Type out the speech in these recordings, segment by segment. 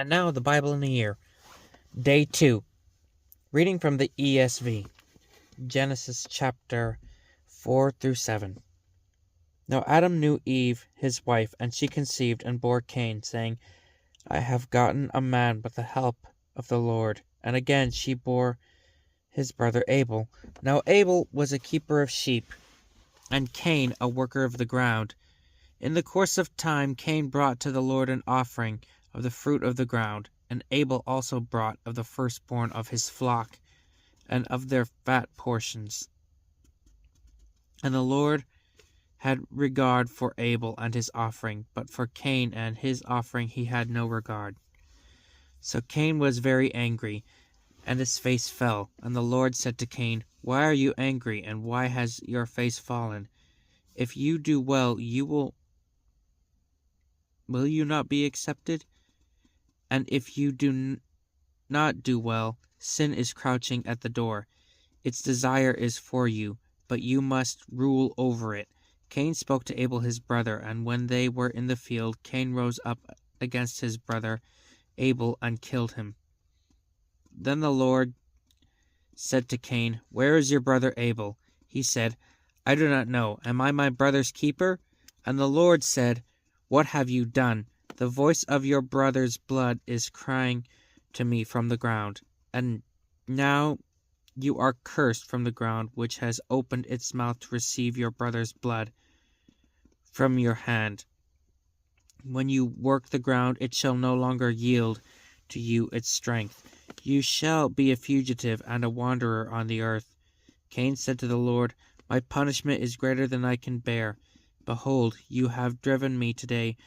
And now the Bible in a year. Day 2. Reading from the ESV. Genesis chapter 4 through 7. Now Adam knew Eve, his wife, and she conceived and bore Cain, saying, I have gotten a man by the help of the Lord. And again she bore his brother Abel. Now Abel was a keeper of sheep, and Cain a worker of the ground. In the course of time Cain brought to the Lord an offering of the fruit of the ground, and Abel also brought of the firstborn of his flock, and of their fat portions. And the Lord had regard for Abel and his offering, but for Cain and his offering he had no regard. So Cain was very angry, and his face fell. And the Lord said to Cain, Why are you angry, and why has your face fallen? If you do well, will you not be accepted? And if you do not do well, sin is crouching at the door. Its desire is for you, but you must rule over it. Cain spoke to Abel his brother, and when they were in the field, Cain rose up against his brother Abel and killed him. Then the Lord said to Cain, Where is your brother Abel? He said, I do not know. Am I my brother's keeper? And the Lord said, What have you done? The voice of your brother's blood is crying to me from the ground. And now you are cursed from the ground, which has opened its mouth to receive your brother's blood from your hand. When you work the ground, it shall no longer yield to you its strength. You shall be a fugitive and a wanderer on the earth. Cain said to the Lord, My punishment is greater than I can bear. Behold, you have driven me today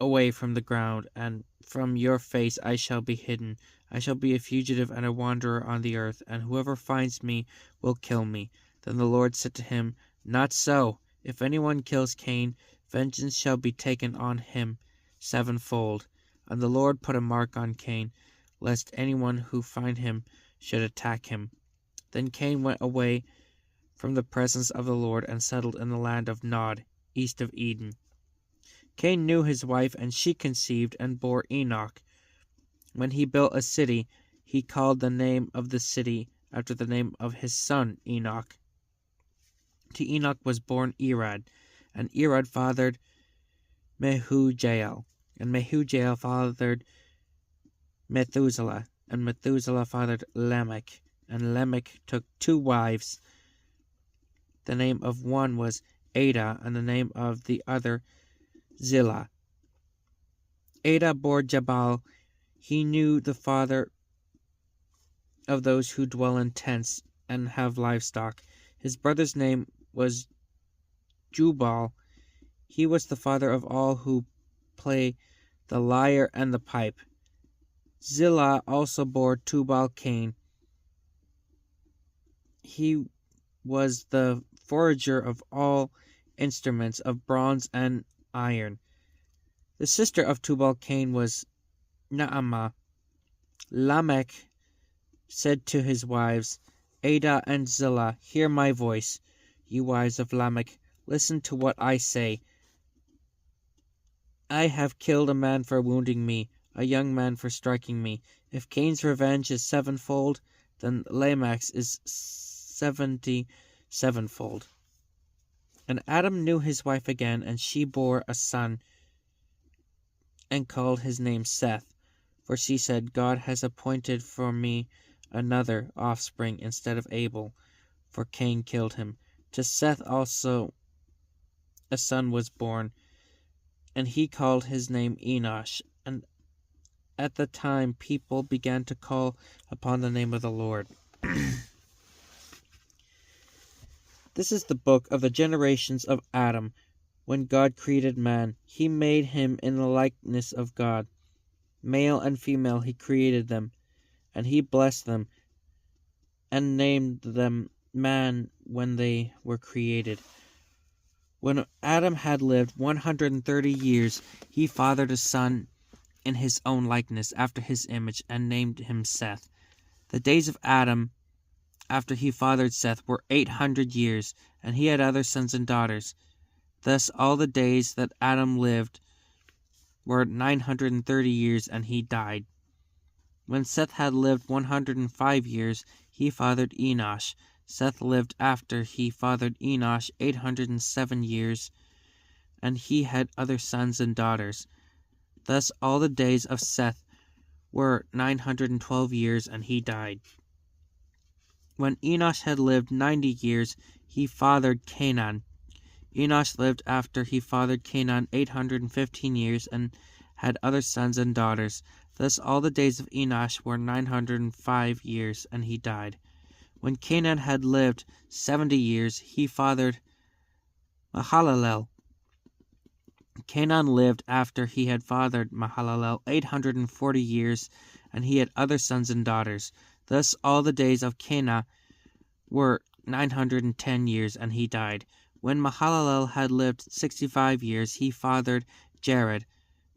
away from the ground, and from your face I shall be hidden. I shall be a fugitive and a wanderer on the earth, and whoever finds me will kill me. Then the Lord said to him, Not so. If anyone kills Cain, vengeance shall be taken on him sevenfold. And the Lord put a mark on Cain, lest anyone who find him should attack him. Then Cain went away from the presence of the Lord and settled in the land of Nod, east of Eden. Cain knew his wife, and she conceived and bore Enoch. When he built a city, he called the name of the city after the name of his son Enoch. To Enoch was born Irad, and Irad fathered Mehujael, and Mehujael fathered Methuselah, and Methuselah fathered Lamech, and Lamech took 2 wives. The name of one was Adah, and the name of the other Zillah. Adah bore Jabal. He knew the father of those who dwell in tents and have livestock. His brother's name was Jubal. He was the father of all who play the lyre and the pipe. Zillah also bore Tubal-Cain. He was the forager of all instruments of bronze and iron. The sister of Tubal-Cain was Naamah. Lamech said to his wives, Adah and Zillah, hear my voice. You wives of Lamech, listen to what I say. I have killed a man for wounding me, a young man for striking me. If Cain's revenge is sevenfold, then Lamech's is 77fold. And Adam knew his wife again, and she bore a son, and called his name Seth. For she said, God has appointed for me another offspring instead of Abel, for Cain killed him. To Seth also a son was born, and he called his name Enosh. And at the time people began to call upon the name of the Lord. This is the book of the generations of Adam. When God created man, he made him in the likeness of God. Male and female he created them, and he blessed them, and named them man when they were created. When Adam had lived 130 years, he fathered a son in his own likeness, after his image, and named him Seth. The days of Adam after he fathered Seth were 800 years, and he had other sons and daughters. Thus all the days that Adam lived were 930 years, and he died. When Seth had lived 105 years, he fathered Enosh. Seth lived after he fathered Enosh 807 years, and he had other sons and daughters. Thus all the days of Seth were 912 years, and he died. When Enosh had lived 90 years, he fathered Canaan. Enosh lived after he fathered Canaan 815 years, and had other sons and daughters. Thus all the days of Enosh were 905 years, and he died. When Canaan had lived 70 years, he fathered Mahalalel. Canaan lived after he had fathered Mahalalel 840 years, and he had other sons and daughters. Thus all the days of Canaan were 910 years, and he died. When Mahalalel had lived 65 years, he fathered Jared.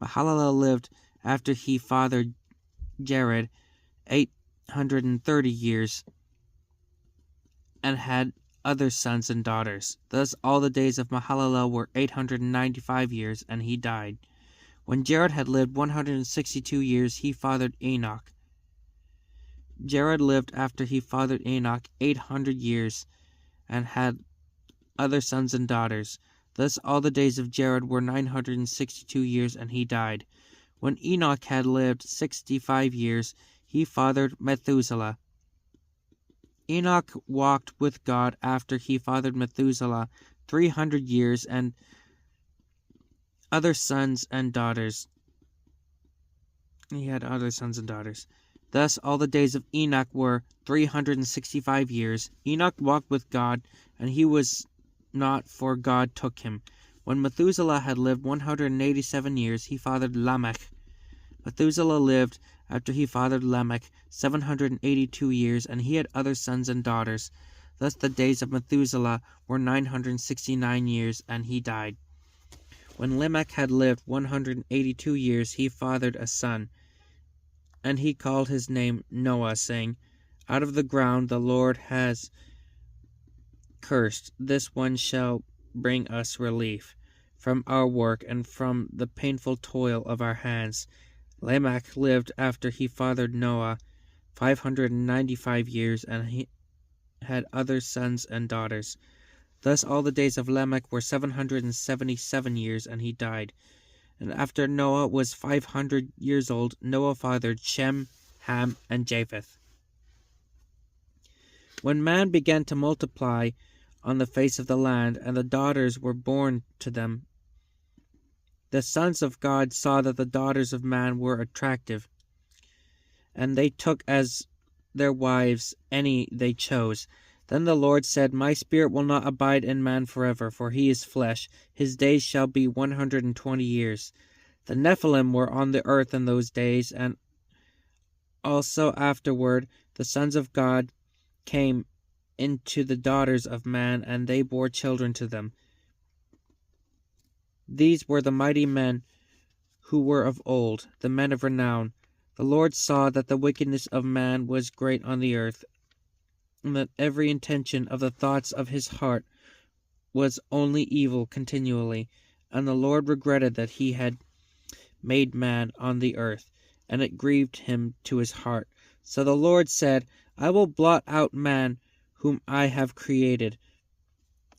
Mahalalel lived after he fathered Jared 830 years, and had other sons and daughters. Thus all the days of Mahalalel were 895 years, and he died. When Jared had lived 162 years, he fathered Enoch. Jared lived after he fathered Enoch 800 years, and had other sons and daughters. Thus all the days of Jared were 962 years, and he died. When Enoch had lived 65 years, he fathered Methuselah. Enoch walked with God after he fathered Methuselah 300 years, and other sons and daughters. He had other sons and daughters. Thus all the days of Enoch were 365 years. Enoch walked with God, and he was not, for God took him. When Methuselah had lived 187 years, he fathered Lamech. Methuselah lived after he fathered Lamech 782 years, and he had other sons and daughters. Thus the days of Methuselah were 969 years, and he died. When Lamech had lived 182 years, he fathered a son, and he called his name Noah, saying, Out of the ground the Lord has cursed, this one shall bring us relief from our work and from the painful toil of our hands. Lamech lived after he fathered Noah 595 years, and he had other sons and daughters. Thus all the days of Lamech were 777 years, and he died. And after Noah was 500 years old, Noah fathered Shem, Ham, and Japheth. When man began to multiply on the face of the land, and the daughters were born to them, the sons of God saw that the daughters of man were attractive, and they took as their wives any they chose. Then the Lord said, My spirit will not abide in man forever, for he is flesh. His days shall be 120 years. The Nephilim were on the earth in those days, and also afterward the sons of God came into the daughters of man, and they bore children to them. These were the mighty men who were of old, the men of renown. The Lord saw that the wickedness of man was great on the earth, and that every intention of the thoughts of his heart was only evil continually. And the Lord regretted that he had made man on the earth, and it grieved him to his heart. So the Lord said, I will blot out man whom I have created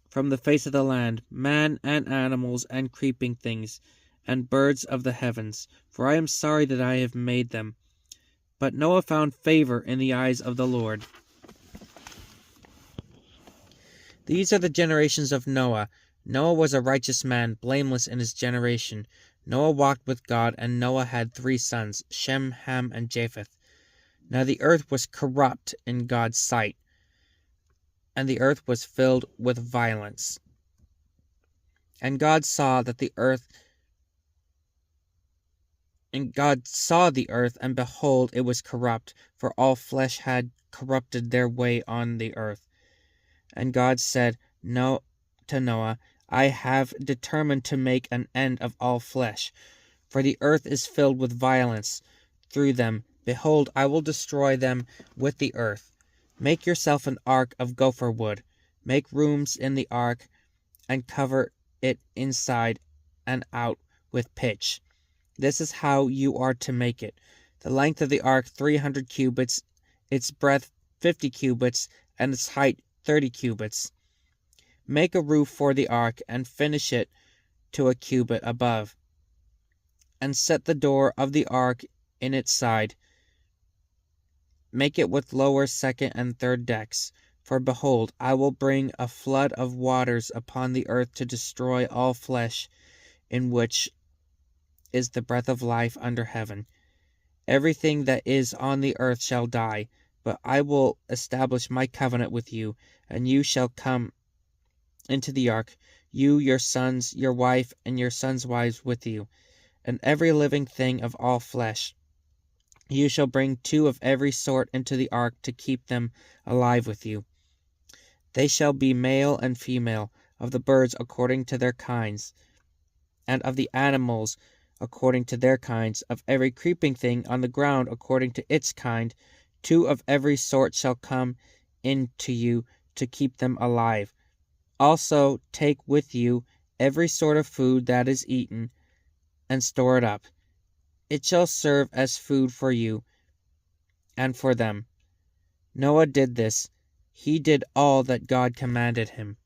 from the face of the land, man and animals and creeping things, and birds of the heavens, for I am sorry that I have made them. But Noah found favor in the eyes of the Lord. These are the generations of Noah. Noah was a righteous man, blameless in his generation. Noah walked with God, and Noah had 3 sons, Shem, Ham, and Japheth. Now the earth was corrupt in God's sight, and the earth was filled with violence. And God saw the earth, and behold, it was corrupt, for all flesh had corrupted their way on the earth. And God said to Noah, I have determined to make an end of all flesh, for the earth is filled with violence through them. Behold, I will destroy them with the earth. Make yourself an ark of gopher wood. Make rooms in the ark, and cover it inside and out with pitch. This is how you are to make it. The length of the ark 300 cubits, its breadth 50 cubits, and its height 30 cubits. Make a roof for the ark, and finish it to a cubit above. And set the door of the ark in its side. Make it with lower, second, and third decks. For behold, I will bring a flood of waters upon the earth to destroy all flesh, in which is the breath of life under heaven. Everything that is on the earth shall die, but I will establish my covenant with you, and you shall come into the ark, you, your sons, your wife, and your sons' wives with you, and every living thing of all flesh. You shall bring 2 of every sort into the ark to keep them alive with you. They shall be male and female, of the birds according to their kinds, and of the animals according to their kinds, of every creeping thing on the ground according to its kind. 2 of every sort shall come in to you to keep them alive. Also take with you every sort of food that is eaten, and store it up. It shall serve as food for you and for them. Noah did this. He did all that God commanded him.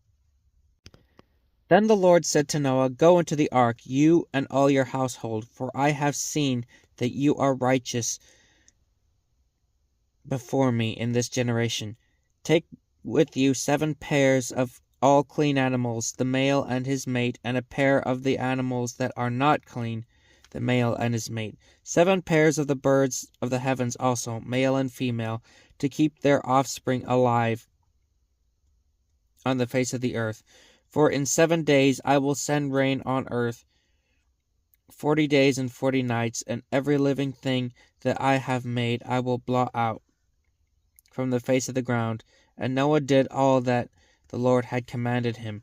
Then the Lord said to Noah, Go into the ark, you and all your household, for I have seen that you are righteous before me in this generation. Take with you 7 pairs of all clean animals, the male and his mate, and a pair of the animals that are not clean, the male and his mate. 7 pairs of the birds of the heavens also, male and female, to keep their offspring alive on the face of the earth. For in 7 days I will send rain on earth, 40 days and 40 nights, and every living thing that I have made I will blot out from the face of the ground. And Noah did all that the Lord had commanded him.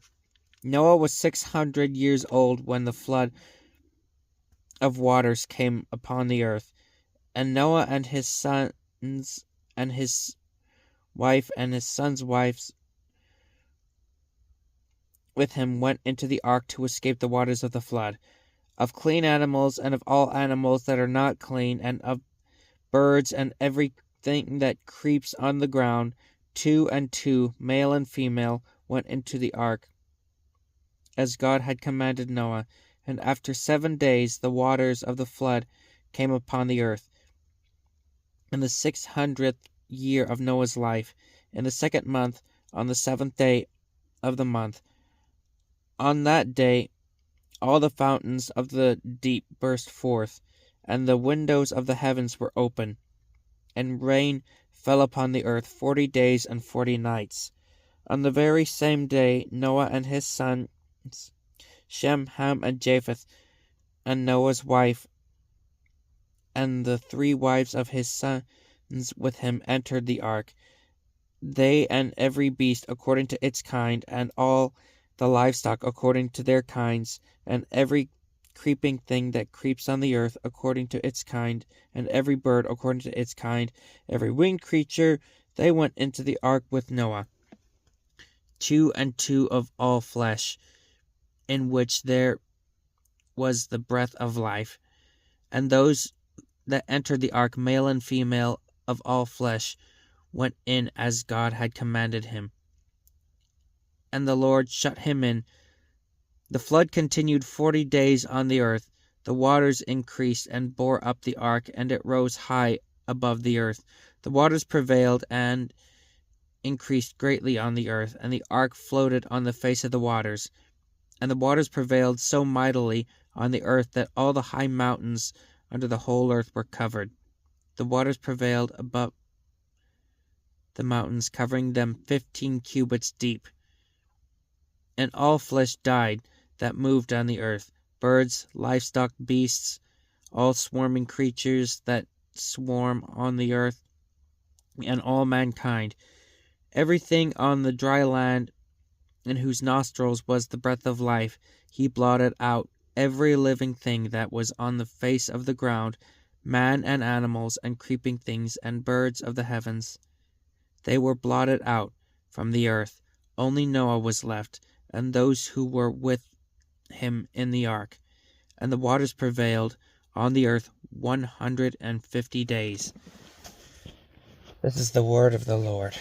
Noah was 600 years old when the flood of waters came upon the earth. And Noah and his sons and his wife and his sons' wives with him went into the ark to escape the waters of the flood, of clean animals and of all animals that are not clean, and of birds and everything that creeps on the ground. 2 and 2, male and female, went into the ark, as God had commanded Noah. And after 7 days the waters of the flood came upon the earth. In the 600th year of Noah's life, in the 2nd month, on the 7th day of the month, on that day all the fountains of the deep burst forth, and the windows of the heavens were open, and rain fell upon the earth 40 days and 40 nights. On the very same day Noah and his sons, Shem, Ham, and Japheth, and Noah's wife, and the 3 wives of his sons with him entered the ark, they and every beast according to its kind, and all the livestock according to their kinds, and every creeping thing that creeps on the earth according to its kind, and every bird according to its kind, every winged creature. They went into the ark with Noah, 2 and 2 of all flesh, in which there was the breath of life. And those that entered the ark, male and female of all flesh, went in as God had commanded him. And the Lord shut him in. The flood continued 40 days on the earth. The waters increased and bore up the ark, and it rose high above the earth. The waters prevailed and increased greatly on the earth, and the ark floated on the face of the waters. And the waters prevailed so mightily on the earth that all the high mountains under the whole earth were covered. The waters prevailed above the mountains, covering them 15 cubits deep. And all flesh died that moved on the earth, birds, livestock, beasts, all swarming creatures that swarm on the earth, and all mankind. Everything on the dry land in whose nostrils was the breath of life, he blotted out. Every living thing that was on the face of the ground, man and animals and creeping things and birds of the heavens, they were blotted out from the earth. Only Noah was left, and those who were with him in the ark. And the waters prevailed on the earth 150 days. This is the word of the Lord.